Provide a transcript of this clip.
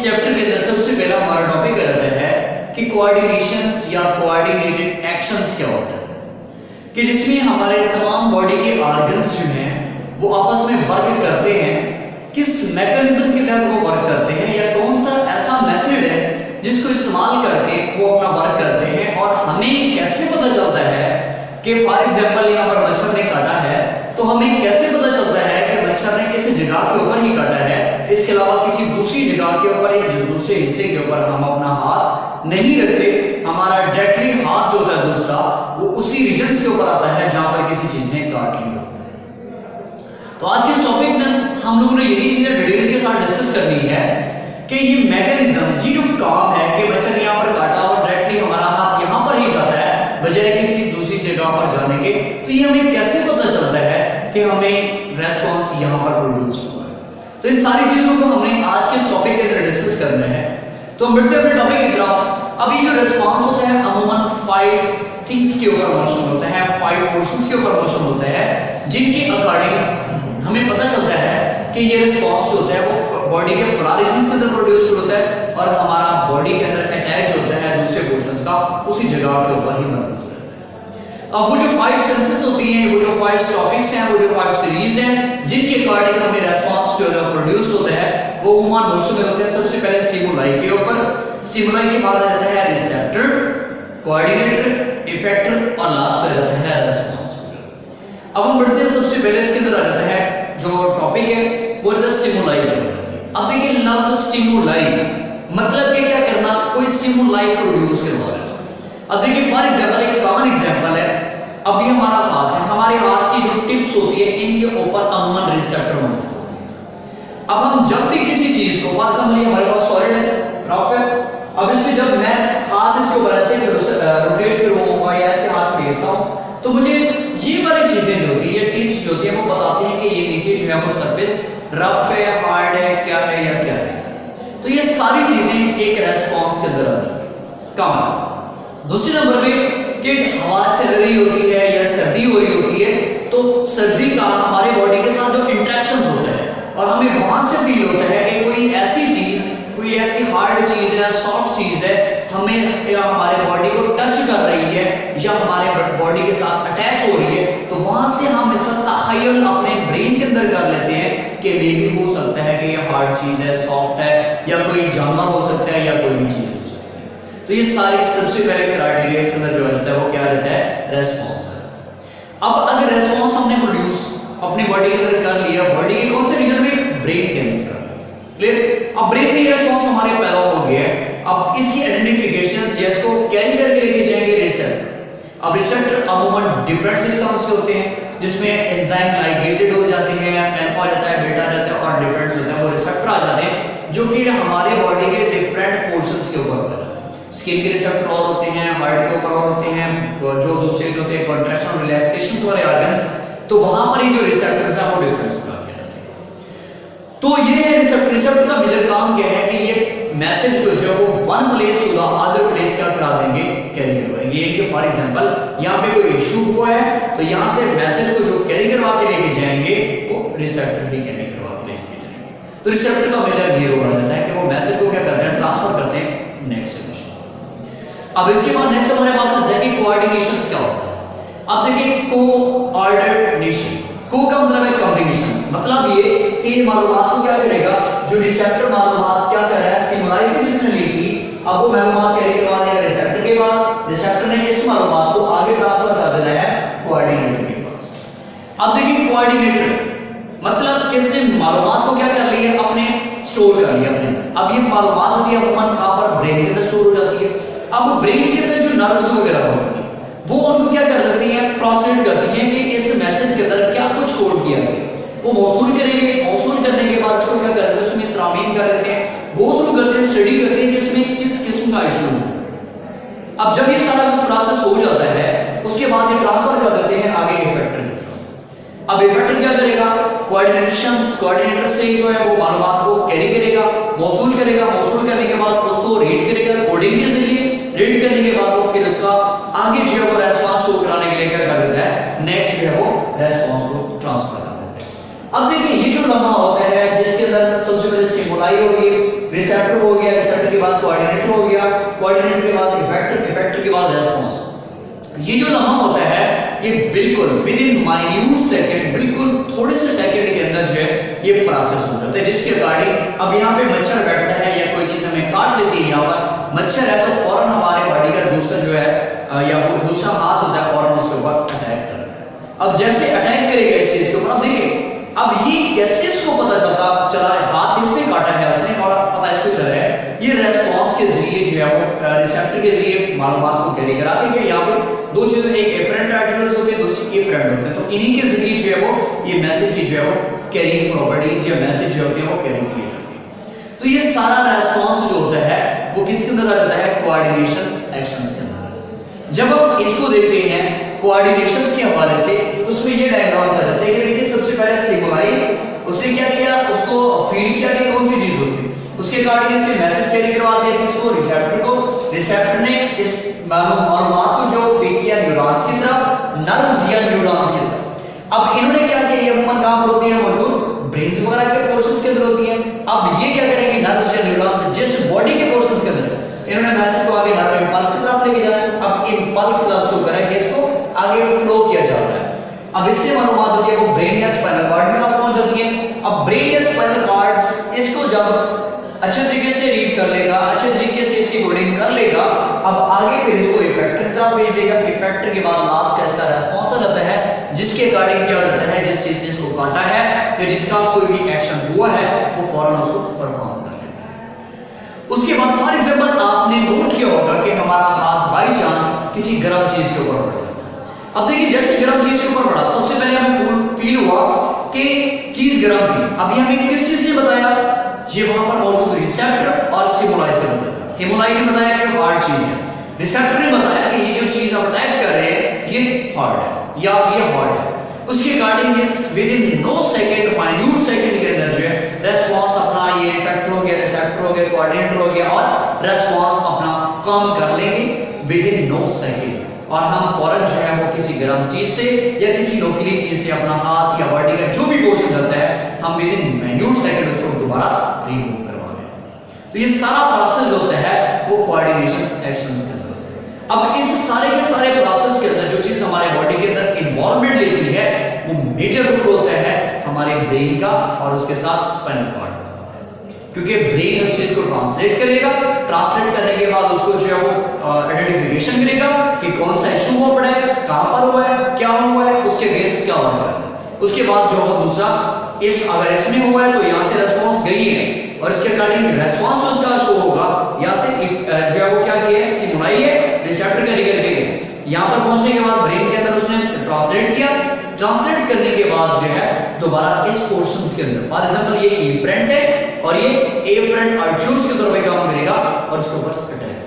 Chapter के अंदर सबसे पहला हमारा टॉपिक रहता है कि कोऑर्डिनेशंस या कोऑर्डिनेटेड एक्शंस क्या होता है, कि जिसमें हमारे तमाम बॉडी के ऑर्गन्स जो हैं वो आपस में वर्क करते हैं, किस मैकेनिज्म के तहत वो वर्क करते हैं या कौन सा ऐसा मेथड है जिसको इस्तेमाल करके वो अपना वर्क करते हैं, और हमें कैसे पता चलता है कि फॉर एग्जांपल यहाँ पर मच्छर ने काटा है तो हमें कैसे पता चलता है कि मच्छर ने इस जगह के ऊपर ही काटा है, इसके अलावा किसी दूसरी जगह के ऊपर या दूसरे हिस्से के ऊपर हम अपना हाथ नहीं रखते, हमारा डायरेक्टली हाथ जो होता है दूसरा वो उसी रीजन के ऊपर आता है जहां पर किसी चीज ने काट लिया होता है। तो आज के इस टॉपिक में हम लोगों ने यही चीजें डिटेल के साथ डिस्कस करनी है कि ये मैकेनिज्म, ये जो काम है कि मच्छर ने यहाँ पर काटा और डायरेक्टली हमारा हाथ यहाँ पर ही जाता है बजाय किसी दूसरी जगह पर जाने के, तो ये हमें कैसे पता चलता है कि हमें रेस्पॉन्स यहाँ पर प्रोड्यूस हुआ है। तो इन सारी चीजों को हमने आज के इस टॉपिक के अंदर डिस्कस करना है। तो हम बढ़ते अपने टॉपिक की तरफ। अभी जो रेस्पॉन्स होता है अमूमन 5 थिंग्स के ऊपर मोशन होता है, 5 पोर्शंस के ऊपर मोशन होता है, जिनके अकॉर्डिंग हमें पता चलता है कि ये रिस्पांस जो होता है वो बॉडी के रीजन्स के अंदर प्रोड्यूस होता है और हमारा बॉडी के अंदर अटैच होता है दूसरे पोर्शंस का उसी जगह के ऊपर ही प्रोड्यूस होता है। अब वो जो 5 सेंसेस होती हैं, वो जो 5 टॉपिक्स हैं, वो जो 5 सीरीज हैं जिनके अकॉर्डिंग हमें रिस्पांस जो प्रोड्यूस होता है वो ह्यूमन मोशन में होते हैं। सबसे पहले स्टिमुलाई के ऊपर, स्टिमुलाई के बाद आ जाता है रिसेप्टर, कोऑर्डिनेटर, इफेक्टर और लास्ट पे जाता है रिस्पांस। अब हम बढ़ते हैं सबसे पहले इसके अंदर आ जाता है जो टॉपिक है वो है स्टिमुलाई के ऊपर। अब देखिए लफ्ज स्टिमुलाई मतलब कि क्या करना, कोई स्टिमुलाई प्रोड्यूस करवा रहा है। अब देखिए फॉर एग्जांपल एक कॉमन एग्जांपल है, अभी हमारा हाथ है, हमारे हाथ की जो टिप्स होती है इनके ऊपर अमूमन रिसेप्टर मौजूद होते हैं। अब हम जब भी किसी चीज को, फॉर एग्जांपल हमारे पास सॉलिड है, रफ है, अब इस पे जब मैं हाथ इसके ऊपर ऐसे रोटेट करूंगा या ऐसे हाथ फेरता हूं तो मुझे ये वाली चीजें जो होती है, ये टिप्स जो होती है वो बताते हैं कि ये नीचे जो है वो सरफेस रफ है, हार्ड है, क्या है या क्या है। तो ये सारी चीजें एक रेस्पॉन्स के अंदर आती है। कॉमन दूसरे नंबर पे कि हवा चल रही होती है या सर्दी हो रही होती है तो सर्दी का हमारे बॉडी के साथ जो इंटरेक्शंस होता है और हमें वहां से फील होता है कि कोई ऐसी चीज, कोई ऐसी हार्ड चीज है, सॉफ्ट चीज है, हमें या हमारे बॉडी को टच कर रही है या हमारे बॉडी के साथ अटैच हो रही है, तो वहां से हम इसका तखय्युल अपने ब्रेन के अंदर कर लेते हैं कि मे भी हो सकता है कि ये हार्ड चीज है, सॉफ्ट है, या कोई जानवर हो सकता है या कोई भी चीज हो सकती है। तो ये सारी सबसे पहले क्राइटेरिया इसके अंदर जो रहता है वो क्या रहता है, रेस्पॉन्स। अब अगर रेस्पॉन्स हमने प्रोड्यूस अपनी बॉडी के अंदर कर लिया, बॉडी के कौन से रीजन में, ब्रेन के अंदर कर, क्लियर। अब ब्रेन में रेस्पॉन्स हमारे पैदा हो गया है, अब इसकी आइडेंटिफिकेशन जिसको कैरी करके लेके जाएंगे रिसेप्टर। अब रिसेप्टर अमूमन डिफरेंट सिस्टम्स के होते हैं जिसमें एंजाइम लाइगेटेड हो जाते हैं, अल्फा जाता है, बीटा जाता है और डिफरेंट्स होते हैं, वो रिसेप्टर आ जाते हैं जो कि हमारे बॉडी के डिफरेंट पोर्शंस के ऊपर, स्किन के रिसेप्टर और होते हैं, हार्ट के ऊपर और होते हैं, जो दूसरे जो होते हैं कंट्रैक्शन और रिलैक्सेशन वाले ऑर्गन्स, तो वहां पर ही जो रिसेप्टर्स हैं वो डिफरेंस कर जाते हैं। तो ये है रिसेप्टर। रिसेप्टर का मेजर काम क्या है कि ये मैसेज को जो है वो one place to the other place क्या करा देंगे, कैरी करवाएंगे। ये कि फॉर एग्जांपल यहाँ पे कोई इशू हुआ है तो यहाँ से मैसेज को जो कैरी करवा के लेके जाएंगे वो रिसेप्टर भी कैरी करवा के लेके जाएंगे। तो रिसेप्टर का मेजर ये रोल आ जाता है कि वो मैसेज को क्या करते हैं, ट्रांसफर करते हैं नेक्स्ट जनरेशन। अब इसके बाद नेक्स्ट हमारे पास आता है कि कोऑर्डिनेशंस क्या होता है। अब देखिए कोऑर्डिनेशन, को का मतलब है कॉम्बिनेशन, मतलब ये कि ये मालूमात को क्या करेगा, जो रिसेप्टर मालूमात क्या कर रहा है, स्टिमुलाई से जिसने ली थी, अब वो मालूमात कैरी करवा देगा रिसेप्टर के पास, रिसेप्टर ने इस मालूमात को आगे ट्रांसफर कर देना है कोऑर्डिनेटर के पास। अब देखिए कोऑर्डिनेटर मतलब किसने मालूमात को क्या कर लिया, अपने स्टोर कर लिया अपने अंदर। अब ये मालूमात होती है अमूमन कहां पर, ब्रेन के अंदर स्टोर हो जाती है। अब ब्रेन के अंदर जो नर्व्स वगैरह होती है वो उनको क्या कर देती हैं, ट्रांसलेट करती हैं कि इस मैसेज के अंदर क्या कुछ कोड किया है, वो मौसूल करेंगे, मौसूल करने के बाद इसको क्या करते हैं, उसमें तरामीम कर देते हैं, गो थ्रू करते हैं, स्टडी करते हैं कि इसमें किस किस्म का इशू है। अब जब ये सारा कुछ प्रोसेस हो जाता है उसके बाद ये ट्रांसफर कर देते हैं आगे इफेक्टर की तरफ। अब इफेक्टर क्या करेगा, कोऑर्डिनेटर से जो है वो मालूमात को कैरी करेगा, मौसूल करेगा, मौसूल करने के बाद उसको रीड करेगा कोडिंग के जरिए, रीड करने के बाद वो फिर उसका आगे जो है वो रेस्पॉन्स शो कराने के लिए क्या कर देता है, नेक्स्ट जो है वो रेस्पॉन्स को ट्रांसफर कर देता है। अब देखिए ये जो लम्हा होता है जिसके अंदर सबसे पहले स्टिमुलाई होगी, रिसेप्टर होगी, बाद रेस्पॉन्स। ये जो लम्हा होता है ये बिल्कुल विद इन माइन्यूट सेकंड, बिल्कुल थोड़े से सेकंड के अंदर जो है ये प्रोसेस हो जाता है, जिसके अकॉर्डिंग अब यहाँ पे मच्छर बैठता है या कोई चीज हमें काट लेती है, यहाँ पर मच्छर है तो फौरन हमारे बॉडी का दूसरा जो है या दूसरा हाथ होता है फौरन उसके ऊपर अटैक करता है। अब जैसे अटैक करेगा इस चीज के ऊपर, अब देखिए अब ये कैसे इसको पता चला है, हाथ इसने काटा है उसने और पता इसको चला है, ये रेस्पॉन्स के जरिए जो है वो रिसेप्टर के जरिए मालूमात को कैरी करा के, यहाँ पे दो चीजें, एक एफरेंट आर्टिकल्स होते हैं, दूसरी एफरेंट होते हैं, तो इन्हीं के जरिए जो है वो ये मैसेज की जो है वो कैरिंग प्रॉपर्टीज या मैसेज जो होते हैं वो कैरी किए जाते हैं। तो ये सारा रेस्पॉन्स जो होता है वो किसके अंदर आ जाता है, कोऑर्डिनेशन एक्शंस के अंदर। जब हम इसको देखते हैं कोऑर्डिनेशंस के हवाले से तो उसमें ये डायग्राम्स आ जाते हैं कि देखिए सबसे पहले स्टिमुलाई, उसने क्या किया, उसको फील किया कि कौन सी चीज होती है, उसके अकॉर्डिंग इसने मैसेज कैरी करवा दिया किसको, रिसेप्टर को, रिसेप्टर ने इस मालूमात को जो पिक किया न्यूरॉन्स की तरफ, नर्व्स या न्यूरॉन्स की तरफ। अब इन्होंने क्या किया, ये अमूमन कहां पर होती है, मौजूद ब्रेन्स वगैरह के पोर्शंस के अंदर होती है। अब ये क्या करेंगे, नर्व्स या न्यूरॉन्स जिस बॉडी के पोर्शंस के अंदर, इन्होंने मैसेज को आगे नर्व इंपल्स की तरफ लेके जाना है। अब इंपल्स लफ्ज होकर है कि इसको आगे फ्लो किया जा रहा है। अब इससे मालूमात होती है वो ब्रेन या स्पाइनल कॉर्ड में पहुंच जाती है। अब ब्रेन या स्पाइनल कॉर्ड्स इसको जब अच्छे तरीके से रीड कर लेगा, अच्छे तरीके से इसकी कोडिंग कर लेगा, अब आगे फिर इसको इफेक्टर की तरफ भेज देगा। इफेक्टर के बाद लास्ट का इसका रेस्पॉन्स आ जाता है, जिसके अकॉर्डिंग क्या हो जाता है, जिस चीज ने इसको काटा है या जिसका कोई भी एक्शन हुआ है वो फौरन उसको परफॉर्म कर लेता है। उसके बाद फॉर एग्जांपल आपने नोट किया होगा कि हमारा हाथ बाई चांस किसी गर्म चीज के ऊपर पड़ जाता है। अब देखिए जैसे गर्म चीज के ऊपर पड़ा, सबसे पहले हमें फील हुआ कि चीज गर्म थी। अभी हमें किस चीज ने बताया, ये वहां पर मौजूद रिसेप्टर और स्टिमुलाई से बताया। स्टिमुलाई ने बताया कि हार्ड चीज है, रिसेप्टर ने बताया कि ये जो चीज हम अटैक कर रहे हैं ये हार्ड है या ये हार्ड है। उसके अकॉर्डिंग ये within no second, minute second के अंदर जो है रेस्पॉन्स अपना, ये इफेक्टर हो गया, रिसेप्टर हो गया, कोऑर्डिनेटर हो गया और रेस्पॉन्स अपना काम कर लेंगे विद इन नो सेकंड। और हम फौरन जो है वो किसी गर्म चीज से या किसी नोकीली चीज से अपना हाथ या बॉडी का जो भी पोर्शन रहता है हम विद इन माइन्यूट सेकंड उसको दोबारा रिमूव करवा देते हैं। तो ये सारा प्रोसेस जो होता है वो कोऑर्डिनेशन एक्शंस के अंदर होता है। अब इस सारे के सारे प्रोसेस के अंदर जो चीज हमारे बॉडी के अंदर इन्वॉल्वमेंट लेती है वो मेजर रोल होता है हमारे ब्रेन का और उसके साथ स्पाइनल कॉर्ड का, क्योंकि ब्रेन उस चीज को ट्रांसलेट करेगा, ट्रांसलेट करने के बाद उसको जो है वो आइडेंटिफिकेशन करेगा कि कौन सा इशू हुआ पड़ा है, कहां पर हुआ है, क्या हुआ है, उसके अगेंस्ट क्या हुआ है। उसके बाद जो है दूसरा इस अगर इसमें हुआ है तो यहां से रेस्पॉन्स गई है और इसके अकॉर्डिंग रेस्पॉन्स उसका शो होगा। यहां से जो है वो क्या किया है, स्टिमुलाई है, रिसेप्टर का निकल के यहां पर पहुंचने के बाद ब्रेन के अंदर उसने ट्रांसलेट किया, ट्रांसलेट करने के बाद जो है दोबारा इस पोर्शंस के अंदर, फॉर एग्जांपल ये इफरेंट है और ये एफरेंट आर्टिकल्स की तरफ काम करेगा और इसके ऊपर अटैक